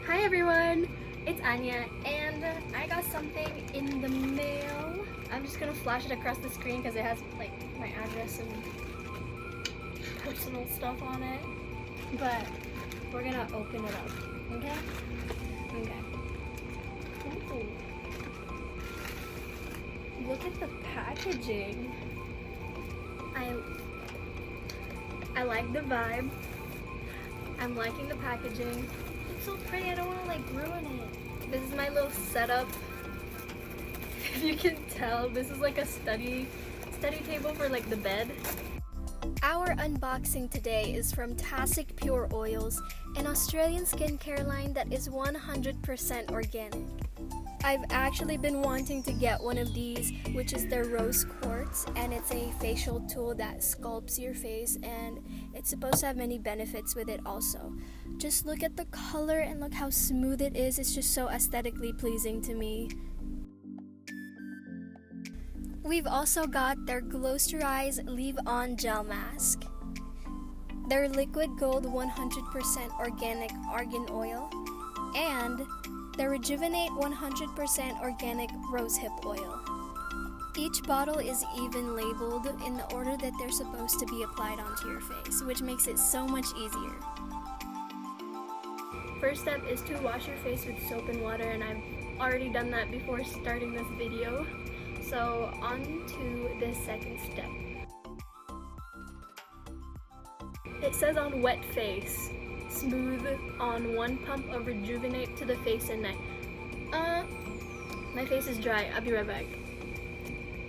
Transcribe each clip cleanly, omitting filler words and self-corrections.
Hi everyone, it's Anya and I got something in the mail. I'm just gonna flash it across the screen because it has like my address and personal stuff on it. But we're gonna open it up, okay? Okay. Ooh. Look at the packaging. I like the vibe. I'm liking the packaging. It's so pretty, I don't want to like ruin it. This is my little setup. If you can tell, this is like a study table for like the bed. Our unboxing today is from Tasic Pure Oils, an Australian skincare line that is 100% organic. I've actually been wanting to get one of these, which is their rose quartz, and it's a facial tool that sculpts your face, and it's supposed to have many benefits with it also. Just look at the color and look how smooth it is. It's just so aesthetically pleasing to me. We've also got their Glow-Ster-Eyes Leave On Gel Mask, their Liquid Gold 100% Organic Argan Oil, and the Rejuvenate 100% Organic Rosehip Oil. Each bottle is even labeled in the order that they're supposed to be applied onto your face, which makes it so much easier. First step is to wash your face with soap and water, and I've already done that before starting this video. So on to the second step. It says on wet face, smooth on one pump of Rejuvenate to the face and neck. My face is dry. I'll be right back.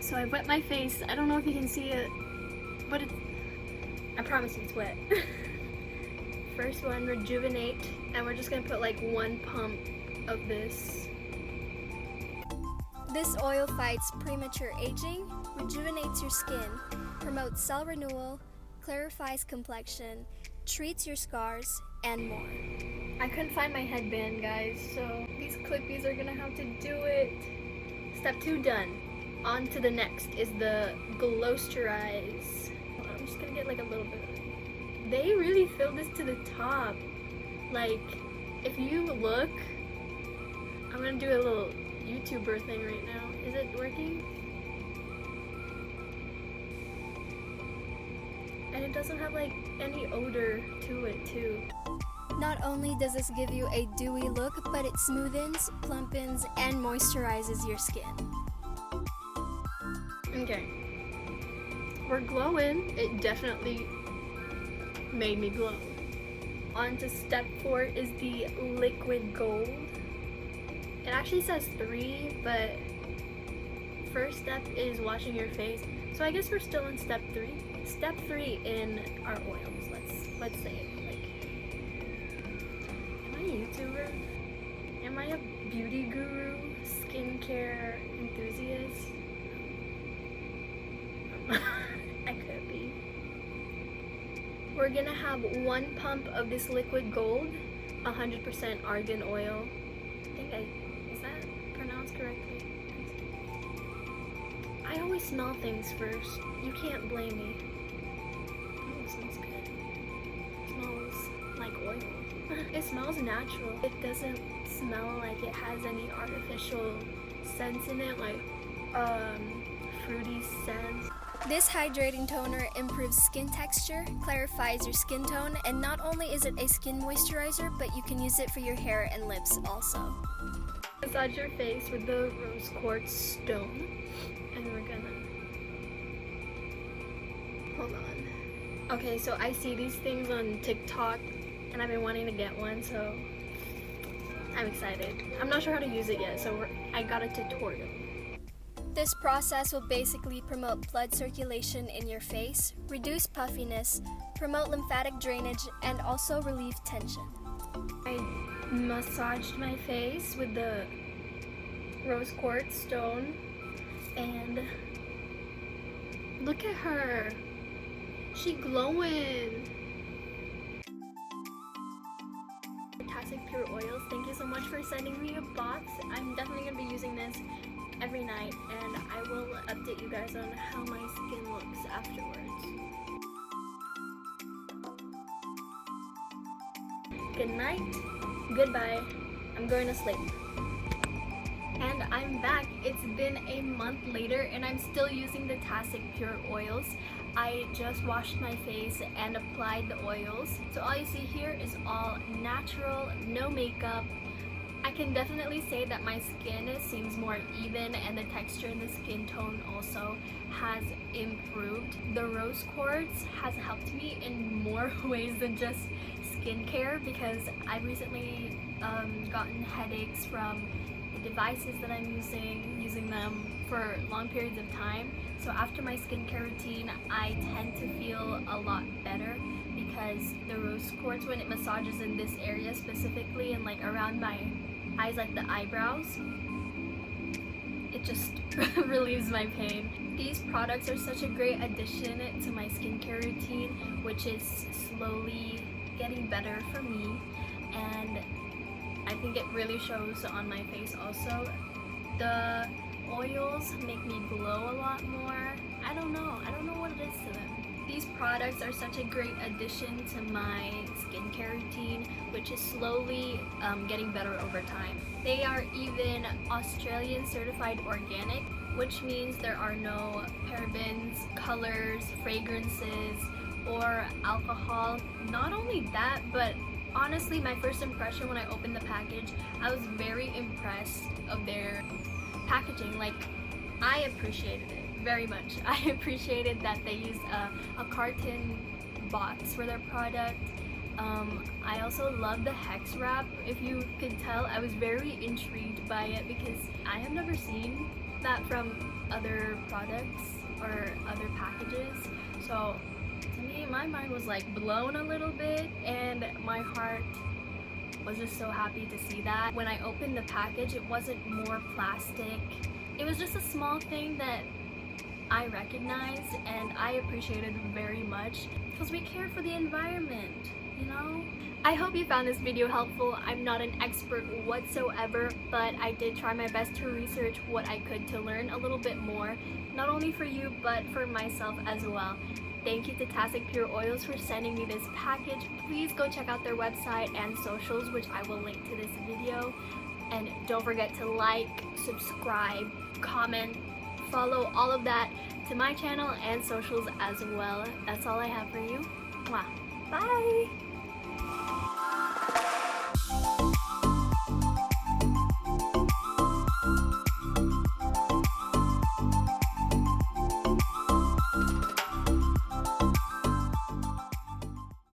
So I wet my face. I don't know if you can see it, but I promise you it's wet. First one, Rejuvenate, and we're just gonna put like one pump of this. This oil fights premature aging, rejuvenates your skin, promotes cell renewal, clarifies complexion, treats your scars, and more. I couldn't find my headband, guys, so these clippies are gonna have to do it. Step 2 done. On to the next is the Glow-Ster-Eyes. I'm just gonna get like a little bit of it. They really filled this to the top. Like, if you look, I'm gonna do a little YouTuber thing right now. Is it working? And it doesn't have like any odor to it too. Not only does this give you a dewy look, but it smoothens, plumpens, and moisturizes your skin. Okay. We're glowing. It definitely made me glow. On to step 4 is the Liquid Gold. It actually says 3, but first step is washing your face. So I guess we're still in step 3. Step 3 in our oils, let's say it. Like, am I a YouTuber? Am I a beauty guru? Skincare enthusiast? I could be. We're gonna have one pump of this Liquid Gold, 100% argan oil. Is that pronounced correctly? I always smell things first. You can't blame me. Oh, it smells good. It smells like oil. It smells natural. It doesn't smell like it has any artificial scents in it, like fruity scents. This hydrating toner improves skin texture, clarifies your skin tone, and not only is it a skin moisturizer, but you can use it for your hair and lips also. Massage your face with the rose quartz stone, and we're gonna hold on. Okay, so I see these things on TikTok, and I've been wanting to get one, so I'm excited. I'm not sure how to use it yet, so I got a tutorial. This process will basically promote blood circulation in your face, reduce puffiness, promote lymphatic drainage, and also relieve tension. I massaged my face with the rose quartz stone, and look at her. She glowing. Tasic Pure Oils, thank you so much for sending me a box. I'm definitely gonna be using this every night, and I will update you guys on how my skin looks afterwards. Good night, goodbye. I'm going to sleep. And I'm back. It's been a month later and I'm still using the Tasic Pure Oils. I just washed my face and applied the oils. So all you see here is all natural, no makeup. I can definitely say that my skin seems more even and the texture and the skin tone also has improved. The rose quartz has helped me in more ways than just skincare because I've recently gotten headaches from the devices that I'm using them for long periods of time. So after my skincare routine, I tend to feel a lot better because the rose quartz, when it massages in this area specifically and like around my eyes, like the eyebrows, it just relieves my pain. These products are such a great addition to my skincare routine, which is slowly getting better for me, and I think it really shows on my face also. The oils make me glow a lot more. I don't know what it is to them. These products are such a great addition to my skincare routine, which is slowly getting better over time. They are even Australian certified organic, which means there are no parabens, colors, fragrances, or alcohol. Not only that, but honestly, my first impression when I opened the package, I was very impressed of their packaging. Like, I appreciated it very much. I appreciated that they used a carton box for their product. I also love the hex wrap. If you could tell, I was very intrigued by it because I have never seen that from other products or other packages. So to me, my mind was like blown a little bit and my heart was just so happy to see that. When I opened the package, it wasn't more plastic. It was just a small thing that I recognized and I appreciated very much because we care for the environment, you know? I hope you found this video helpful. I'm not an expert whatsoever, but I did try my best to research what I could to learn a little bit more, not only for you, but for myself as well. Thank you to Tasic Pure Oils for sending me this package. Please go check out their website and socials, which I will link to this video. And don't forget to like, subscribe, comment, follow, all of that to my channel and socials as well. That's all I have for you. Mwah. Bye!